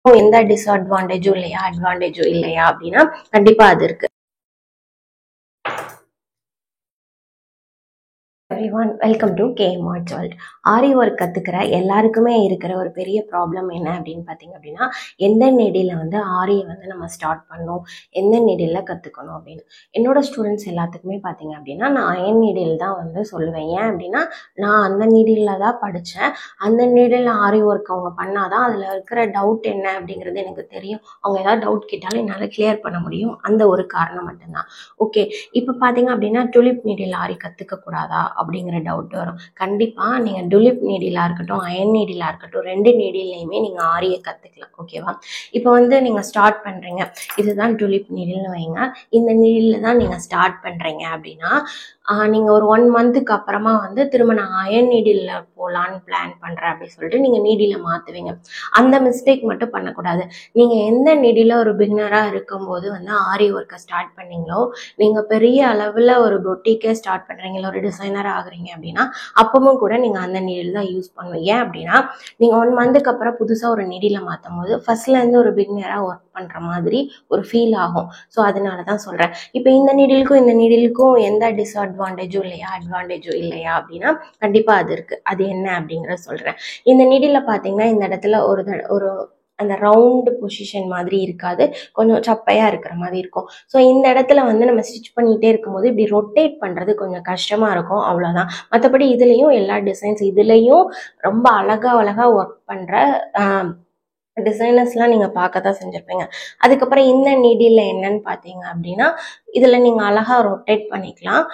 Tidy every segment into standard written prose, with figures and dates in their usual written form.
எந்த டிஸ்அட்வான்டேஜும் இல்லையா, அட்வான்டேஜும் இல்லையா அப்படின்னா கண்டிப்பா அது இருக்கு. Everyone welcome to KM arts world. Aari work கற்றுக்கிற எல்லாருக்குமே இருக்கிற ஒரு பெரிய ப்ராப்ளம் என்ன அப்படின்னு பார்த்தீங்க அப்படின்னா, எந்த நீடியில் ஆரியை நம்ம ஸ்டார்ட் பண்ணணும், எந்த நீடியில் கற்றுக்கணும் அப்படின்னு. என்னோட ஸ்டூடெண்ட்ஸ் எல்லாத்துக்குமே பார்த்தீங்க அப்படின்னா நான் அயன் நீடில் தான் சொல்லுவேன். ஏன் அப்படின்னா நான் அந்த நீடியில் தான் படித்தேன். அந்த நீடில் ஆரி ஒர்க் அவங்க பண்ணாதான் அதில் இருக்கிற டவுட் என்ன அப்படிங்கிறது எனக்கு தெரியும். அவங்க ஏதாவது டவுட் கேட்டாலும் என்னால் கிளியர் பண்ண முடியும். அந்த ஒரு காரணம் மட்டும்தான். ஓகே, இப்போ பார்த்தீங்க அப்படின்னா டுலிப் நீடில் ஆரி கற்றுக்கக்கூடாதா அப்படிங்கிற டவுட் வரும். கண்டிப்பாக நீங்கள் டுலிப் நீடிலாக இருக்கட்டும், அயன் நீடிலாக இருக்கட்டும், ரெண்டு நீடிலையுமே நீங்கள் ஆரியை கற்றுக்கலாம். ஓகேவா? இப்போ நீங்கள் ஸ்டார்ட் பண்ணுறீங்க, இதுதான் டுலிப் நீடில்னு வைங்க. இந்த நீடில் தான் நீங்கள் ஸ்டார்ட் பண்ணுறீங்க அப்படின்னா நீங்கள் ஒரு 1 மந்த்துக்கு அப்புறமா திரும்ப நான் அயன் நீடில் போகலான்னு பிளான் பண்ணுறேன் அப்படின்னு சொல்லிட்டு நீங்கள் நீடில் மாற்றுவீங்க. அந்த மிஸ்டேக் மட்டும் பண்ணக்கூடாது. நீங்கள் எந்த நீடில் ஒரு பிகினராக இருக்கும்போது ஆரி ஒர்க்கை ஸ்டார்ட் பண்ணீங்களோ, நீங்கள் பெரிய அளவில் ஒரு பொட்டிக்கே ஸ்டார்ட் பண்ணுறீங்களோ, ஒரு டிசைனர் ஆகுறீங்க அப்படின்னா அப்பவும் கூட நீங்கள் அந்த நீடில் தான் யூஸ் பண்ணுவீங்க. ஏன் அப்படின்னா நீங்கள் 1 மந்த்துக்கு அப்புறம் புதுசாக ஒரு நீடில் மாற்றும் போது ஃபர்ஸ்ட்லேருந்து ஒரு பிகினராக ஒர்க் பண்ணுற மாதிரி ஒரு ஃபீல் ஆகும். ஸோ அதனால தான் சொல்கிறேன். இப்போ இந்த நீடிலுக்கும் எந்த டிஸ்அட்வான்டேஜும் இல்லையா, அட்வான்டேஜும் இல்லையா அப்படின்னா கண்டிப்பாக அது இருக்குது. அது என்ன அப்படிங்கிறத சொல்கிறேன். இந்த நீடில் பார்த்தீங்கன்னா இந்த இடத்துல ஒரு அந்த ரவுண்டு பொசிஷன் மாதிரி இருக்காது, கொஞ்சம் சப்பையாக இருக்கிற மாதிரி இருக்கும். ஸோ இந்த இடத்துல நம்ம ஸ்டிச் பண்ணிகிட்டே இருக்கும்போது இப்படி ரொட்டேட் பண்ணுறது கொஞ்சம் கஷ்டமாக இருக்கும், அவ்வளோதான். மற்றபடி இதுலேயும் எல்லா டிசைன்ஸ், இதுலேயும் ரொம்ப அழகாக ஒர்க் பண்ணுற டிசைனர்ஸ்லாம் நீங்கள் பார்க்க தான் செஞ்சுருப்பீங்க. அதுக்கப்புறம் இந்த நீடில் என்னன்னு பார்த்தீங்க அப்படின்னா இதில் நீங்கள் அழகாக ரொட்டேட் பண்ணிக்கலாம்.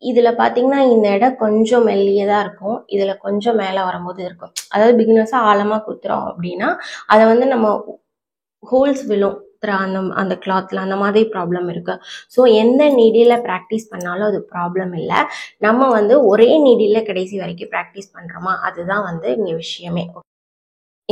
இதில் பார்த்தீங்கன்னா இந்த இடம் கொஞ்சம் மெல்லியதாக இருக்கும், இதில் கொஞ்சம் மேலே வரும்போது இருக்கும். அதாவது பிகினர்ஸாக ஆழமாக குத்துறோம் அப்படின்னா அதை நம்ம ஹோல்ஸ் விழும் அந்த கிளாத்ல, அந்த மாதிரி ப்ராப்ளம் இருக்கு. ஸோ எந்த நீடியில் ப்ராக்டிஸ் பண்ணாலும் அது ப்ராப்ளம் இல்லை. நம்ம ஒரே நீடியில் கடைசி வரைக்கும் ப்ராக்டிஸ் பண்ணுறோமா, அதுதான் இங்கே விஷயமே.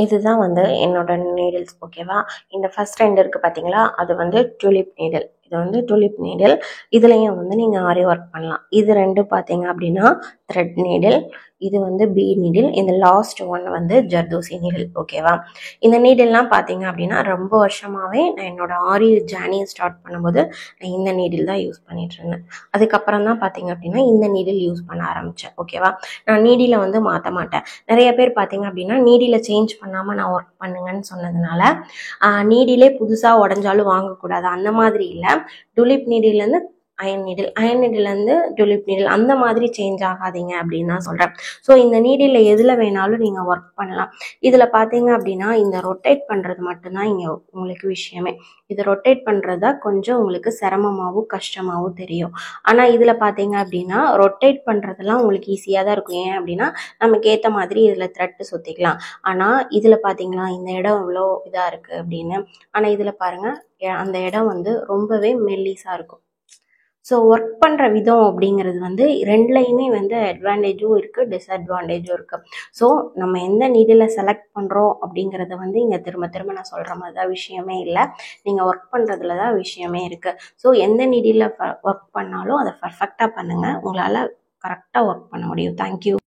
இதுதான் என்னோட நீடில்ஸ். ஓகேவா? இந்த ஃபர்ஸ்ட் 2 இருக்கு பார்த்தீங்களா, அது டுலிப் நீடில். இது டுலிப் நீடில். இதுலையும் நீங்கள் ஆரி ஒர்க் பண்ணலாம். இது 2 பார்த்தீங்க அப்படின்னா த்ரெட் நீடில். இது பி நீடில். இந்த லாஸ்ட் ஒன் ஜர்தோசி நீடில். ஓகேவா? இந்த நீடில்லாம் பார்த்தீங்க அப்படின்னா ரொம்ப வருஷமாகவே நான் என்னோட ஆரி ஜேர்னியை ஸ்டார்ட் பண்ணும்போது நான் இந்த நீடில் தான் யூஸ் பண்ணிட்டு இருந்தேன். அதுக்கப்புறம் தான் பார்த்தீங்க அப்படின்னா இந்த நீடில் யூஸ் பண்ண ஆரம்பித்தேன். ஓகேவா? நான் நீடில் மாற்ற மாட்டேன். நிறைய பேர் பார்த்தீங்க அப்படின்னா நீடில் சேஞ்ச் பண்ணாமல் நான் ஒர்க் பண்ணுங்கன்னு சொன்னதுனால நீடிலே புதுசாக உடஞ்சாலும் வாங்கக்கூடாது அந்த மாதிரி இல்லை. டுலிப் நீடிலேருந்து அயன் நீடிலேருந்து டுலிப் நீடில் அந்த மாதிரி சேஞ்ச் ஆகாதீங்க அப்படின்னு தான் சொல்கிறேன். ஸோ இந்த நீடில் எதில் வேணாலும் நீங்கள் ஒர்க் பண்ணலாம். இதில் பார்த்தீங்க அப்படின்னா இந்த ரொட்டேட் பண்ணுறது மட்டும்தான் இங்கே உங்களுக்கு விஷயமே. இது ரொட்டேட் பண்ணுறதா கொஞ்சம் உங்களுக்கு சிரமமாகவும் கஷ்டமாகவும் தெரியும். ஆனால் இதில் பார்த்தீங்க அப்படின்னா ரொட்டேட் பண்ணுறதெல்லாம் உங்களுக்கு ஈஸியாக தான் இருக்கும். ஏன் அப்படின்னா நமக்கு ஏற்ற மாதிரி இதில் த்ரெட்டு சுற்றிக்கலாம். ஆனால் இதில் பார்த்தீங்களா இந்த இடம் இவ்வளோ இதாக இருக்குது அப்படின்னு. ஆனால் இதில் பாருங்கள் அந்த இடம் ரொம்பவே மெல்லிஸாக இருக்கும். ஸோ ஒர்க் பண்ணுற விதம் அப்படிங்கிறது ரெண்டுலையுமே அட்வான்டேஜும் இருக்குது, டிஸ்அட்வான்டேஜும் இருக்குது. ஸோ நம்ம எந்த நீடில் செலக்ட் பண்ணுறோம் அப்படிங்கிறத இங்கே திரும்ப நான் சொல்கிற மாதிரி தான் விஷயமே இல்லை. நீங்கள் ஒர்க் பண்ணுறதுல தான் விஷயமே இருக்குது. ஸோ எந்த நீடில் ஒர்க் பண்ணாலும் அதை பர்ஃபெக்டாக பண்ணுங்கள், உங்களால் கரெக்டாக ஒர்க் பண்ண முடியும். தேங்க்யூ.